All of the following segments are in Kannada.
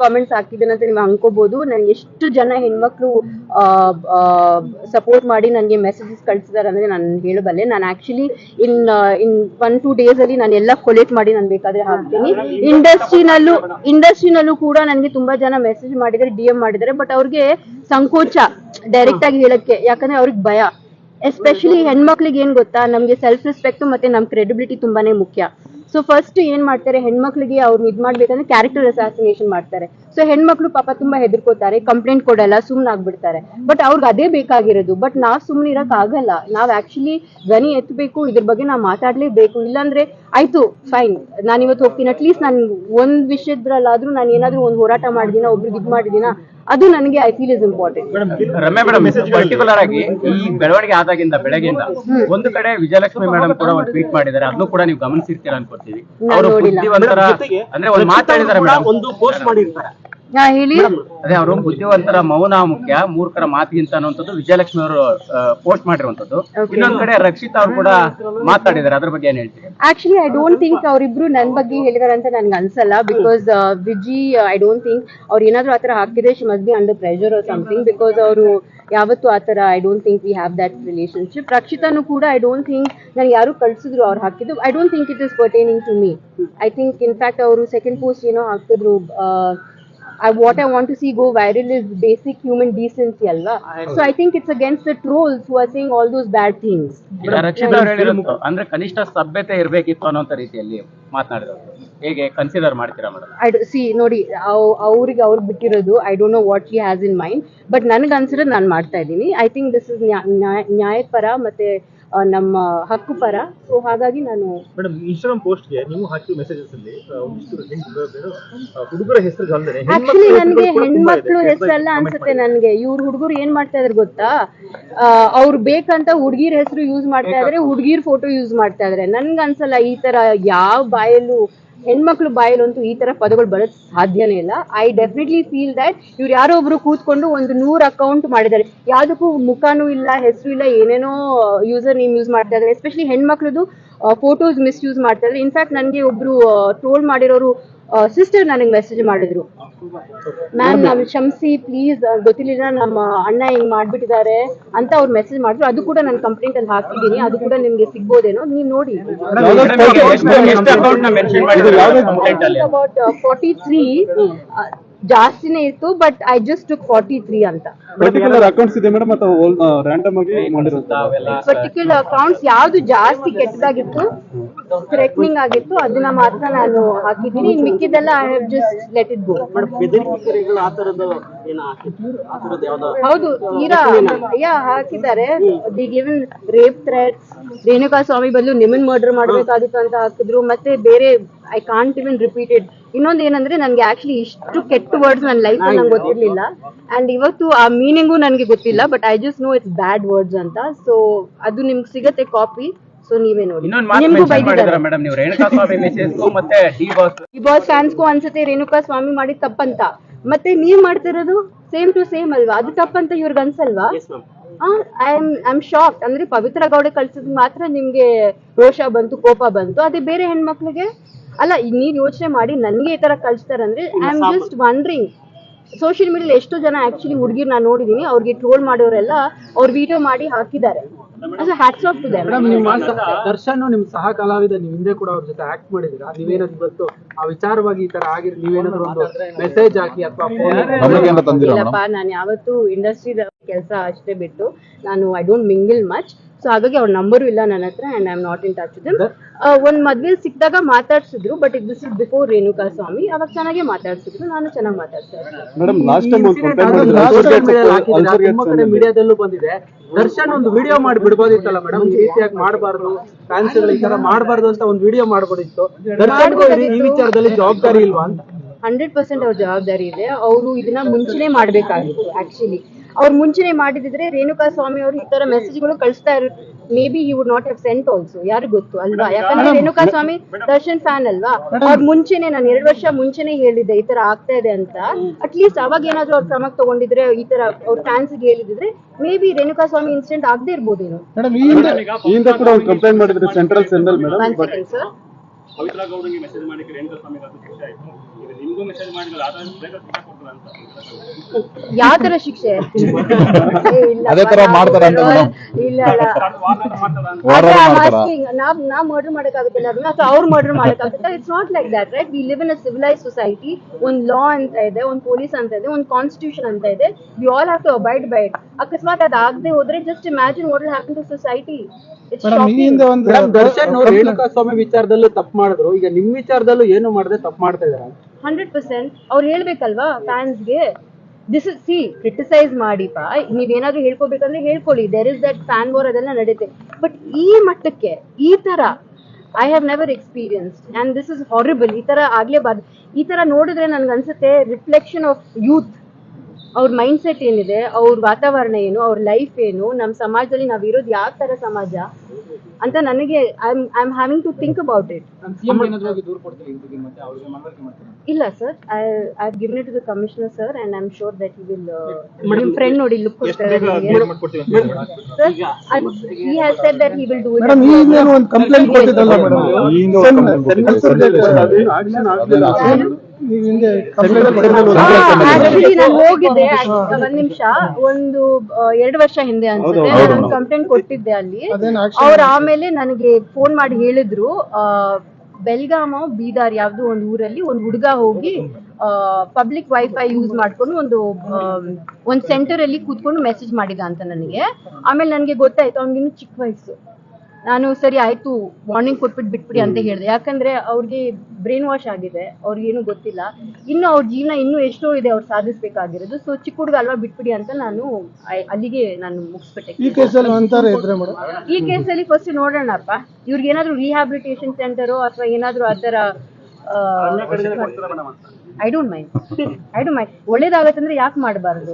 ಕಾಮೆಂಟ್ಸ್ ಹಾಕಿದ್ದೇನೆ ಅಂತ ನೀವು ಅನ್ಕೋಬಹುದು. ನನ್ಗೆ ಎಷ್ಟು ಜನ ಹೆಣ್ಮಕ್ಳು ಸಪೋರ್ಟ್ ಮಾಡಿ ನನಗೆ ಮೆಸೇಜಸ್ ಕಳ್ಸಿದಾರೆ ಅಂದ್ರೆ ನಾನು ಹೇಳಬಲ್ಲೆ. ನಾನು ಆಕ್ಚುಲಿ ಇನ್ 1-2 days ಅಲ್ಲಿ ನಾನು ಎಲ್ಲ ಕೊಲೆಕ್ಟ್ ಮಾಡಿ ನಾನು ಬೇಕಾದ್ರೆ ಹಾಕ್ತೀನಿ. ಇಂಡಸ್ಟ್ರಿನಲ್ಲೂ ಕೂಡ ನನಗೆ ತುಂಬಾ ಜನ ಮೆಸೇಜ್ ಮಾಡಿದ್ದಾರೆ, DM ಮಾಡಿದ್ದಾರೆ. ಬಟ್ ಅವ್ರಿಗೆ ಸಂಕೋಚ ಡೈರೆಕ್ಟ್ ಆಗಿ ಹೇಳಕ್ಕೆ, ಯಾಕಂದ್ರೆ ಅವ್ರಿಗೆ ಭಯ. ಎಸ್ಪೆಷಲಿ ಹೆಣ್ಮಕ್ಳಿಗೆ ಏನ್ ಗೊತ್ತಾ, ನಮ್ಗೆ ಸೆಲ್ಫ್ ರೆಸ್ಪೆಕ್ಟ್ ಮತ್ತೆ ನಮ್ ಕ್ರೆಡಿಬಿಲಿಟಿ ತುಂಬಾನೇ ಮುಖ್ಯ. ಸೊ ಫಸ್ಟ್ ಏನ್ ಮಾಡ್ತಾರೆ, ಹೆಣ್ಮಕ್ಳಿಗೆ ಅವ್ರು ಇದ್ ಮಾಡ್ಬೇಕಂದ್ರೆ ಕ್ಯಾರೆಕ್ಟರ್ ಅಸಾಸಿನೇಷನ್ ಮಾಡ್ತಾರೆ. ಸೊ ಹೆಣ್ಮಕ್ಳು ಪಾಪ ತುಂಬಾ ಹೆದರ್ಕೋತಾರೆ, ಕಂಪ್ಲೇಂಟ್ ಕೊಡಲ್ಲ, ಸುಮ್ನ ಆಗ್ಬಿಡ್ತಾರೆ. ಬಟ್ ಅವ್ರಿಗೆ ಅದೇ ಬೇಕಾಗಿರೋದು. ಬಟ್ ನಾವ್ ಸುಮ್ನೆ ಇರಕ್ ಆಗಲ್ಲ. ನಾವ್ ಆಕ್ಚುಲಿ ಧ್ವನಿ ಎತ್ತಬೇಕು, ಇದ್ರ ಬಗ್ಗೆ ನಾವ್ ಮಾತಾಡ್ಲೇಬೇಕು. ಇಲ್ಲಾಂದ್ರೆ ಆಯ್ತು ಫೈನ್, ನಾನು ಇವತ್ತು ಹೋಗ್ತೀನಿ, ಅಟ್ಲೀಸ್ಟ್ ನಾನು ಒಂದ್ ವಿಷಯದ್ರಲ್ಲಾದ್ರೂ ನಾನು ಏನಾದ್ರೂ ಒಂದ್ ಹೋರಾಟ ಮಾಡಿದಿನ, ಒಬ್ರಿಗೆ ಇದ್ ಮಾಡಿದಿನ, ಅದು ನನಗೆ I feel is important. Ramya madam, particular ಆಗಿ ಈ ಬೆಳವಣಿಗೆ ಆದಾಗಿಂದ ಬೆಳಗ್ಗೆಯಿಂದ ಒಂದು ಕಡೆ ವಿಜಯಲಕ್ಷ್ಮಿ ಮೇಡಮ್ ಕೂಡ ಒಂದು ಟ್ವೀಟ್ ಮಾಡಿದ್ದಾರೆ, ಅದನ್ನು ಕೂಡ ನೀವು ಗಮನಿಸಿರ್ತೀರಾ ಅನ್ಕೊಳ್ತೀವಿ. ಅವರು ಬುದ್ಧಿವಂತರ ಅಂದ್ರೆ ಒಂದು ಮಾತಾಡಿದ್ದಾರೆ ಮೇಡಮ್, ಒಂದು ಪೋಸ್ಟ್ ಮಾಡಿರ್ತಾರೆ. ಹೇಳಿ, ಅದೇ ಅವರು ಬುದ್ಧಿವಂತರ ಮೌನ ಮುಖ್ಯ, ಮೂರ್ಖರ ಮಾತಿಗಿಂತ ಅನ್ನುವಂಥದ್ದು ವಿಜಯಲಕ್ಷ್ಮಿ ಅವರು ಪೋಸ್ಟ್ ಮಾಡಿರುವಂತದ್ದು. ಇನ್ನೊಂದ್ ಕಡೆ ರಕ್ಷಿತಾ ಅವರು ಕೂಡ ಮಾತಾಡಿದ್ದಾರೆ, ಅದ್ರ ಬಗ್ಗೆ ಏನ್ ಹೇಳ್ತೀವಿ? ಆಕ್ಚುಲಿ ಐ ಡೋಂಟ್ ಥಿಂಕ್ ಅವರಿಬ್ರು ನನ್ ಬಗ್ಗೆ ಹೇಳಿದಾರೆ ಅಂತ ನನ್ಗೆ ಅನ್ಸಲ್ಲ. Because Viji, I don't think ಅವ್ರು ಏನಾದ್ರು ಆತರ ಹಾಕಿದ್ರೆ she must be under pressure or something. Because ಅವರು ಯಾವತ್ತು ಆತರ, I don't think we have that relationship. ರಕ್ಷಿತಾನು ಕೂಡ ಐ ಡೋಂಟ್ ಥಿಂಕ್ ನಾನು ಯಾರು ಕಳ್ಸಿದ್ರು ಅವ್ರು ಹಾಕಿದ್ದು, I don't think it is pertaining to me. I think in fact ಅವರು ಸೆಕೆಂಡ್ ಪೋಸ್ಟ್ ಏನೋ ಹಾಕಿದ್ರು, what I want to see go viral is basic human decency alva. So I think it's against the trolls who are saying all those bad things. Rakshita ಅವರು ಹೇಳಿರೋದು ಅಂದ್ರೆ ಕನಿಷ್ಠ ಸಭ್ಯತೆ ಇರ್ಬೇಕಿತ್ತು ಅನ್ನೋ ರೀತಿಯಲ್ಲಿ ಮಾತನಾಡಿದ್ರು. ಹೇಗೆ ಕನ್ಸಿಡರ್ ಮಾಡ್ತೀರಾ ಮೇಡಮ್? ಸಿ ನೋಡಿ, ಅವ್ರಿಗೆ ಬಿಟ್ಟಿರೋದು, I don't know what she has in mind. But ನನಗೆ ಅನ್ಸಿರೋದು ನಾನು ಮಾಡ್ತಾ ಇದ್ದೀನಿ. ಐ ಥಿಂಕ್ ದಿಸ್ ಇಸ್ ನ್ಯಾಯಪರ ಮತ್ತೆ ನಮ್ಮ ಹಕ್ಕು ಪರ. ಸೊ ಹಾಗಾಗಿ ನಾನು ಮೇಡಮ್ ಇನ್ಸ್ಟಾಗ್ರಾಮ್ ಪೋಸ್ಟ್ ಗೆ ನೀವು ಹಾಕಿರೋ ಮೆಸೇಜಸ್ ಅಲ್ಲಿ ಹುಡುಗರ ಹೆಸರು ಅಲ್ಲದೆ ಆಕ್ಚುಲಿ ನನಗೆ ಹೆಣ್ಮಕ್ಳು ಹೆಸರಲ್ಲ ಅನ್ಸುತ್ತೆ. ನನಗೆ ಇವ್ರು ಹುಡುಗರು ಏನ್ ಮಾಡ್ತಾ ಇದಾರೆ ಗೊತ್ತಾ, ಅವ್ರು ಬೇಕಂತ ಹುಡುಗಿರ್ ಹೆಸರು ಯೂಸ್ ಮಾಡ್ತಾ ಇದಾರೆ, ಹುಡುಗಿರ್ ಫೋಟೋ ಯೂಸ್ ಮಾಡ್ತಾ ಇದಾರೆ. ನನ್ಗೆ ಅನ್ಸಲ್ಲ ಈ ತರ ಯಾವ ಬಾಯಲ್ಲೂ, ಹೆಣ್ಮಕ್ಳು ಬಾಯಲ್ಲಂತೂ ಈ ತರ ಪದಗಳು ಬರೋದ್ ಸಾಧ್ಯನೇ ಇಲ್ಲ. ಐ ಡೆಫಿನೆಟ್ಲಿ ಫೀಲ್ ದಟ್ ಇವ್ರು ಯಾರೋ ಒಬ್ರು ಕೂತ್ಕೊಂಡು ಒಂದು 100 ಅಕೌಂಟ್ ಮಾಡಿದ್ದಾರೆ, ಯಾವ್ದಕ್ಕೂ ಮುಖನೂ ಇಲ್ಲ, ಹೆಸರು ಇಲ್ಲ, ಏನೇನೋ ಯೂಸರ್ ನೇಮ್ ಯೂಸ್ ಮಾಡ್ತಾ ಇದಾರೆ. ಎಸ್ಪೆಷಲಿ ಹೆಣ್ಮಕ್ಳದು ಫೋಟೋಸ್ ಮಿಸ್ಯೂಸ್ ಮಾಡ್ತಾ ಇದ್ದಾರೆ. ಇನ್ಫ್ಯಾಕ್ಟ್ ನನಗೆ ಒಬ್ರು ಟ್ರೋಲ್ ಮಾಡಿರೋರು ಸಿಸ್ಟರ್ ನನಗೆ ಮೆಸೇಜ್ ಮಾಡಿದ್ರು, ಮ್ಯಾಮ್ ನಾವು ಕ್ಷಮಿಸಿ ಪ್ಲೀಸ್, ಗೊತ್ತಿಲ್ಲ ನಮ್ಮ ಅಣ್ಣ ಹಿಂಗ್ ಮಾಡ್ಬಿಟ್ಟಿದ್ದಾರೆ ಅಂತ ಅವ್ರು ಮೆಸೇಜ್ ಮಾಡಿದ್ರು. ಅದು ಕೂಡ ನಾನು ಕಂಪ್ಲೇಂಟ್ ಅಲ್ಲಿ ಹಾಕಿದ್ದೀನಿ, ಅದು ಕೂಡ ನಿಮ್ಗೆ ಸಿಗ್ಬೋದೇನೋ, ನೀವು ನೋಡಿ. ಅಬೌಟ್ 43 ಜಾಸ್ತಿನೇ ಇತ್ತು, ಬಟ್ ಐ ಜಸ್ಟ್ ಟುಕ್ 43 ಅಂತ. ಪರ್ಟಿಕ್ಯುಲರ್ ಅಕೌಂಟ್ಸ್ ಇದೆ ಮೇಡಮ್ ಅಥವಾ ರಾಂಡಮ್ ಆಗಿ ಮಾಡಿರೋದು? ಪರ್ಟಿಕ್ಯುಲರ್ ಅಕೌಂಟ್ಸ್ ಯಾವ್ದು ಜಾಸ್ತಿ ಕೆಟ್ಟದಾಗಿತ್ತು, ಥ್ರೆಟ್ನಿಂಗ್ ಆಗಿತ್ತು, ಅದನ್ನ ಮಾತ್ರ ನಾನು ಹಾಕಿದ್ದೀನಿ. ಇನ್ ಮಿಕ್ಕಿದೆಲ್ಲ I have just let it go. ಹೌದು, ತೀರಾ ಹಾಕಿದ್ದಾರೆ. The given rape threats, Renuka Swamy ಬದಲು ನಿಮ್ಮನ್ ಮರ್ಡರ್ ಮಾಡ್ಬೇಕಾಗಿತ್ತು ಅಂತ ಹಾಕಿದ್ರು. ಮತ್ತೆ ಬೇರೆ I can't even repeat it. ಇನ್ನೊಂದು ಏನಂದ್ರೆ ನನ್ಗೆ ಆಕ್ಚುಲಿ ಇಷ್ಟು ಕೆಟ್ಟ ವರ್ಡ್ಸ್ ನನ್ನ ಲೈಫ್ ನಂಗೆ ಗೊತ್ತಿರ್ಲಿಲ್ಲ, ಅಂಡ್ ಇವತ್ತು ಆ ಮೀನಿಂಗು ನನ್ಗೆ ಗೊತ್ತಿಲ್ಲ. But I just know it's bad words ಅಂತ. ಸೊ ಅದು ನಿಮ್ಗೆ ಸಿಗತ್ತೆ ಕಾಪಿ, ಸೊ ನೀವೇ ನೋಡಿ. ನಿಮ್ಗೂ ಬೈದಿದ್ದಾರೆ ಈ ಬಾಸ್ ಫ್ಯಾನ್ಸ್ಗೂ ಅನ್ಸುತ್ತೆ ರೇಣುಕಾ ಸ್ವಾಮಿ ಮಾಡಿದ ತಪ್ಪಂತ. ಮತ್ತೆ ನೀವ್ ಮಾಡ್ತಿರೋದು ಸೇಮ್ ಟು ಸೇಮ್ ಅಲ್ವಾ, ಅದು ತಪ್ಪಂತ ಇವ್ರಿಗೆ ಅನ್ಸಲ್ವಾ? I am shock. ಅಂದ್ರೆ ಪವಿತ್ರ ಗೌಡ ಕಳ್ಸಿದ್ ಮಾತ್ರ ನಿಮ್ಗೆ ರೋಷ ಬಂತು, ಕೋಪ ಬಂತು. ಅದೇ ಬೇರೆ ಹೆಣ್ಮಕ್ಳಿಗೆ ಅಲ್ಲ. ನೀವ್ ಯೋಚನೆ ಮಾಡಿ, ನನ್ಗೆ ಈ ತರ ಕಳ್ಸ್ತಾರಂದ್ರೆ I am just wondering. Social ಮೀಡಿಯಾದಲ್ಲಿ ಎಷ್ಟೋ ಜನ ಆಕ್ಚುಲಿ ಹುಡುಗಿರ್ ನಾನು ನೋಡಿದೀನಿ, ಅವ್ರಿಗೆ ಟ್ರೋಲ್ ಮಾಡೋರೆಲ್ಲ ಅವ್ರ ವಿಡಿಯೋ ಮಾಡಿ ಹಾಕಿದ್ದಾರೆ. Hats off to them. Darshan ನಿಮ್ ಸಹ ಕಲಾವಿದ, ನೀವು ಹಿಂದೆ ಕೂಡ ಅವ್ರ ಜೊತೆ ಆಕ್ಟ್ ಮಾಡಿದೀರಾ. ನೀವೇನಾದ್ರು ಇವತ್ತು ಆ ವಿಚಾರವಾಗಿ ಈ ತರ ಆಗಿರ್ ನೀವೇನಾದ್ರು ಒಂದು ಮೆಸೇಜ್ ಹಾಕಿ ಅಥವಾ ಇಲ್ಲಪ್ಪ, ನಾನು ಯಾವತ್ತು ಇಂಡಸ್ಟ್ರಿ ಕೆಲಸ ಅಷ್ಟೇ ಬಿಟ್ಟು ನಾನು I don't mingle much. So ಹಾಗಾಗಿ ಅವ್ರ ನಂಬರು ಇಲ್ಲ ನನ್ನ ಹತ್ರ, and I am not in touch with them. ಒಂದ್ ಮದ್ವೆಲ್ ಸಿಕ್ಕಿದಾಗ ಮಾತಾಡ್ಸಿದ್ರು, but this is before Renuka Swamy. ಅವಾಗ ಚೆನ್ನಾಗಿ ಮಾತಾಡ್ಸಿದ್ರು, ನಾನು ಚೆನ್ನಾಗಿ ಮಾತಾಡ್ತಾ ಇದ್ದೆ. ಮೀಡಿಯಾದಲ್ಲೂ ಬಂದಿದೆ, ದರ್ಶನ್ ಒಂದು ವಿಡಿಯೋ ಮಾಡಿ ಬಿಡ್ಬೋದಿತ್ತಲ್ಲ ಮೇಡಮ್, ಈ ರೀತಿಯಾಗಿ ಮಾಡಬಾರ್ದು, ಫ್ಯಾನ್ಸ್ ಈ ತರ ಮಾಡಬಾರ್ದು ಅಂತ ಒಂದು ವಿಡಿಯೋ ಮಾಡ್ಬೋದಿತ್ತು. ದರ್ಶನ್ ಈ ವಿಚಾರದಲ್ಲಿ ಜವಾಬ್ದಾರಿ ಇಲ್ವಾ ಅಂತ? 100% ಅವ್ರ ಜವಾಬ್ದಾರಿ ಇದೆ. ಅವರು ಇದನ್ನ ಮುಂಚೆನೆ ಮಾಡ್ಬೇಕಾಗಿತ್ತು. ಆಕ್ಚುಲಿ ಅವ್ರು ಮುಂಚೆನೆ ಮಾಡಿದಿದ್ರೆ ರೇಣುಕಾ ಸ್ವಾಮಿ ಅವರು ಈ ತರ ಮೆಸೇಜ್ಗಳು ಕಳಿಸ್ತಾ ಇರೋ, may be he would not have scent also. ಯಾರು ಗೊತ್ತು ಅಲ್ವಾ? ಯಾಕಂದ್ರೆ ರೇಣುಕಾ ಸ್ವಾಮಿ ದರ್ಶನ್ ಫ್ಯಾನ್ ಅಲ್ವಾ. ಅವ್ರ ಮುಂಚೆನೆ, ನಾನು 2 ವರ್ಷ ಮುಂಚೆನೆ ಹೇಳಿದ್ದೆ ಈ ತರ ಆಗ್ತಾ ಇದೆ ಅಂತ. ಅಟ್ಲೀಸ್ಟ್ ಅವಾಗ ಏನಾದ್ರು ಅವ್ರ ಕ್ರಮ ತಗೊಂಡಿದ್ರೆ, ಈ ತರ ಅವ್ರ ಫ್ಯಾನ್ಸ್ ಗೆ ಹೇಳಿದ್ರೆ, may be Renuka Swami incident ಆಗದೆ ಇರ್ಬೋದೇನೋ. ಮೇಡಮ್, ಈ ಹಿಂದೆ ಕೂಡ ಕಂಪ್ಲೇಂಟ್ ಮಾಡಿದ್ರೆ central madam. One second sir. Pavithra ಗೌಡಂಗೆ ಮೆಸೇಜ್ ಮಾಡಿ ರೇಣುಕಾ ಸ್ವಾಮಿಗೆ ಅದು ಶಿಕ್ಷೆ ಆಯ್ತು, ಈಗ ನಿಮ್ಗೂ ಮೆಸೇಜ್ ಮಾಡಿದ್ರೆ ಆದ್ರೆ ಬೇಗ ಶಿಕ್ಷೆ ಕೊಡ್ತಾರೆ ಅಂತ ಯಾವ ತರ ಶಿಕ್ಷೆ? ಏ, ಇಲ್ಲ, ಅದೇ ತರ ಮಾಡ್ತಾರ ಅಂತ ಮೇಡಮ್. ಇಲ್ಲ ಇಲ್ಲ ವಾರ ಮಾಡ್ತಾರ. ನಾವ್ ಮರ್ಡರ್ ಮಾಡಕ್ಕಾಗುತ್ತಿಲ್ಲ ಅದನ್ನ, ಅಥವಾ ಅವ್ರು ಮರ್ಡರ್ ಮಾಡಕ್ಕಾಗುತ್ತಾ? It's not like that, right? We live in a civilise society. ಒಂದ್ ಲಾ ಅಂತ ಇದೆ, ಒಂದ್ ಪೊಲೀಸ್ ಅಂತ ಇದೆ, ಒಂದ್ ಕಾನ್ಸ್ಟಿಟ್ಯೂಷನ್ ಅಂತ ಇದೆ. We all have to abide by it. ಅಕಸ್ಮಾತ್ ಅದಾಗದೆ ಹೋದ್ರೆ just imagine what will happen to society. Madam, Darshan Renuka Swamy ವಿಚಾರದಲ್ಲೂ ತಪ್ಪು ಮಾಡಿದ್ರು, ಈಗ ನಿಮ್ ವಿಚಾರದಲ್ಲೂ ಏನು ಮಾಡದೆ ತಪ್ಪು ಮಾಡ್ತಾ ಇದಾರೆ? 100% ಅವ್ರು ಹೇಳ್ಬೇಕಲ್ವಾ ಫ್ಯಾನ್ಸ್ಗೆ? ದಿಸ್ ಇಸ್ ಸಿ, ಕ್ರಿಟಿಸೈಸ್ ಮಾಡಿಪ್ಪ, ನೀವೇನಾದ್ರೂ ಹೇಳ್ಕೋಬೇಕಂದ್ರೆ ಹೇಳ್ಕೊಳ್ಳಿ, there is that fan war, ಅದೆಲ್ಲ ನಡೀತೆ. ಬಟ್ ಈ ಮಟ್ಟಕ್ಕೆ ಈ ತರ I have never experienced and this is horrible. ಈ ತರ ಆಗ್ಲೇಬಾರ್ದು. ಈ ತರ ನೋಡಿದ್ರೆ ನನ್ಗನ್ಸುತ್ತೆ ರಿಫ್ಲೆಕ್ಷನ್ ಆಫ್ ಯೂತ್. ಅವ್ರ ಮೈಂಡ್ ಸೆಟ್ ಏನಿದೆ, ಅವ್ರ ವಾತಾವರಣ ಏನು, ಅವ್ರ ಲೈಫ್ ಏನು, ನಮ್ಮ ಸಮಾಜದಲ್ಲಿ ನಾವಿರೋದು ಯಾವ ತರ ಸಮಾಜ ಅಂತ ನನಗೆ I am having to think about it. ಇಲ್ಲ sir, I given it to the commissioner sir and I am sure that he will. ನಿಮ್ಮ ಫ್ರೆಂಡ್ ನೋಡಿ ಲುಕ್ ಕೊಡ್ತಾರೆ sir. He has said that he will do it. ಒಂದು ಕಂಪ್ಲೇಂಟ್ ಕೊಟ್ಟಿದ್ದಲ್ಲ ನಾನು ಹೋಗಿದ್ದೆ ಒಂದ್ ನಿಮಿಷ, ಒಂದು 2 ವರ್ಷ ಹಿಂದೆ ಅನ್ಸುತ್ತೆ, ನಾನು ಕಂಪ್ಲೇಂಟ್ ಕೊಟ್ಟಿದ್ದೆ ಅಲ್ಲಿ. ಅವ್ರು ಆಮೇಲೆ ನನಗೆ ಫೋನ್ ಮಾಡಿ ಹೇಳಿದ್ರು, ಬೆಲ್ಗಾಮ ಬೀದರ್ ಯಾವ್ದೋ ಒಂದು ಊರಲ್ಲಿ ಒಂದು ಹುಡುಗ ಹೋಗಿ ಪಬ್ಲಿಕ್ ವೈಫೈ ಯೂಸ್ ಮಾಡ್ಕೊಂಡು ಒಂದು ಸೆಂಟರ್ ಅಲ್ಲಿ ಕೂತ್ಕೊಂಡು ಮೆಸೇಜ್ ಮಾಡಿದ ಅಂತ ನನಗೆ. ಆಮೇಲೆ ನನಗೆ ಗೊತ್ತಾಯ್ತು ಅವ್ನಿಗಿನ್ನು ಚಿಕ್ಕ ವಯಸ್ಸು. ನಾನು ಸರಿ ಆಯ್ತು ವಾರ್ನಿಂಗ್ ಕೊಟ್ಬಿಟ್ಟು ಬಿಟ್ಬಿಡಿ ಅಂತ ಹೇಳಿದೆ. ಯಾಕಂದ್ರೆ ಅವ್ರಿಗೆ ಬ್ರೈನ್ ವಾಶ್ ಆಗಿದೆ, ಅವ್ರಿಗೇನು ಗೊತ್ತಿಲ್ಲ, ಇನ್ನು ಅವ್ರ ಜೀವನ ಇನ್ನೂ ಎಷ್ಟೋ ಇದೆ ಅವ್ರು ಸಾಧಿಸ್ಬೇಕಾಗಿರೋದು. ಸೊ ಚಿಕ್ಕ ಹುಡುಗ ಅಲ್ವಾ, ಬಿಟ್ಬಿಡಿ ಅಂತ ನಾನು ಅಲ್ಲಿಗೆ ನಾನು ಮುಗಿಸ್ಬಿಟ್ಟೆ. ಈ ಕೇಸಲ್ಲಿ ಫಸ್ಟ್ ನೋಡೋಣಪ್ಪ, ಇವ್ರಿಗೆ ಏನಾದ್ರು ರಿಹ್ಯಾಬಿಲಿಟೇಷನ್ ಸೆಂಟರು ಅಥವಾ ಏನಾದ್ರು ಆ ಥರ ಐ ಡೋಂಟ್ ಮೈಂಡ್. ಒಳ್ಳೇದಾಗತ್ತಂದ್ರೆ ಯಾಕೆ ಮಾಡಬಾರ್ದು?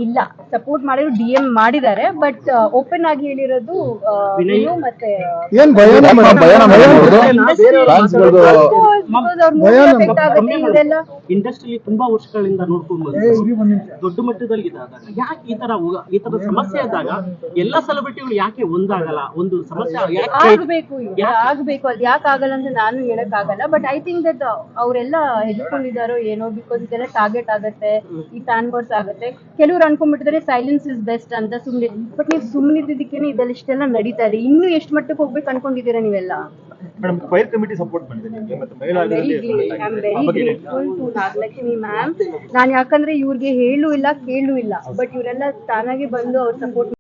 ಇಲ್ಲ, ಸಪೋರ್ಟ್ ಮಾಡಿದ್ರು, DM ಮಾಡಿದ್ದಾರೆ, ಬಟ್ ಓಪನ್ ಆಗಿ ಹೇಳಿರೋದು ವಿನಯ್ ಮತ್ತೆ ಇಂಡಸ್ಟ್ರಿ ತುಂಬಾ ವರ್ಷಗಳಿಂದ ನೋಡ್ಕೊಂಡು ದೊಡ್ಡ ಮಟ್ಟದಲ್ಲಿ ಇದ್ದಾಗ ಯಾಕೆ ಈ ತರ ಸಮಸ್ಯೆ ಆದಾಗ ಎಲ್ಲ ಸೆಲೆಬ್ರಿಟಿಗಳು ಯಾಕೆ ಒಂದಾಗಲ್ಲ? ಒಂದು ಸಮಸ್ಯೆ ಆಗ್ಬೇಕು, ಅದ್ ಯಾಕೆ ಆಗಲ್ಲ ಅಂತ ನಾನು ಹೇಳಕ್ ಆಗಲ್ಲ. ಬಟ್ ಐ ಥಿಂಕ್ ದಟ್ ಅವರೆಲ್ಲ ಹೆದರ್ಕೊಂಡಿದ್ದಾರೋ ಏನೋ, ಬಿಕಾಸ್ ಇದೆಲ್ಲ ಟಾರ್ಗೆಟ್ ಆಗತ್ತೆ, ಈ ಫ್ಯಾನ್ ವಾರ್ಸ್ ಆಗತ್ತೆ. ಕೆಲವ್ರು ಅನ್ಕೊಂಡ್ಬಿಟ್ಟಿದ್ದಾರೆ ಸೈಲೆನ್ಸ್ ಇಸ್ ಬೆಸ್ಟ್ ಅಂತ ಸುಮ್ನೆ. ಬಟ್ ನೀವು ಸುಮ್ಮನಿದ್ದಕ್ಕೇನೆ ಇದೆಲ್ಲ ಇಷ್ಟೆಲ್ಲ ನಡೀತಾ ಇದೆ. ಇನ್ನು ಎಷ್ಟು ಮಟ್ಟಕ್ಕೆ ಹೋಗ್ಬೇಕು ಅನ್ಕೊಂಡಿದ್ದೀರಾ ನೀವೆಲ್ಲ? ಮೇಡಮ್, ಫೈರ್ ಕಮಿಟಿ ಸಪೋರ್ಟ್ ಮಾಡಿದೆ ನಿಮಗೆ ಮತ್ತೆ ಮಹಿಳಾ ನಾಗಲಕ್ಷ್ಮಿ ಮ್ಯಾಮ್. ನಾನು ಯಾಕಂದ್ರೆ ಇವ್ರಿಗೆ ಹೇಳು ಇಲ್ಲ ಕೇಳು ಇಲ್ಲ, ಬಟ್ ಇವರೆಲ್ಲ ತಾನಾಗೆ ಬಂದು ಅವ್ರ ಸಪೋರ್ಟ್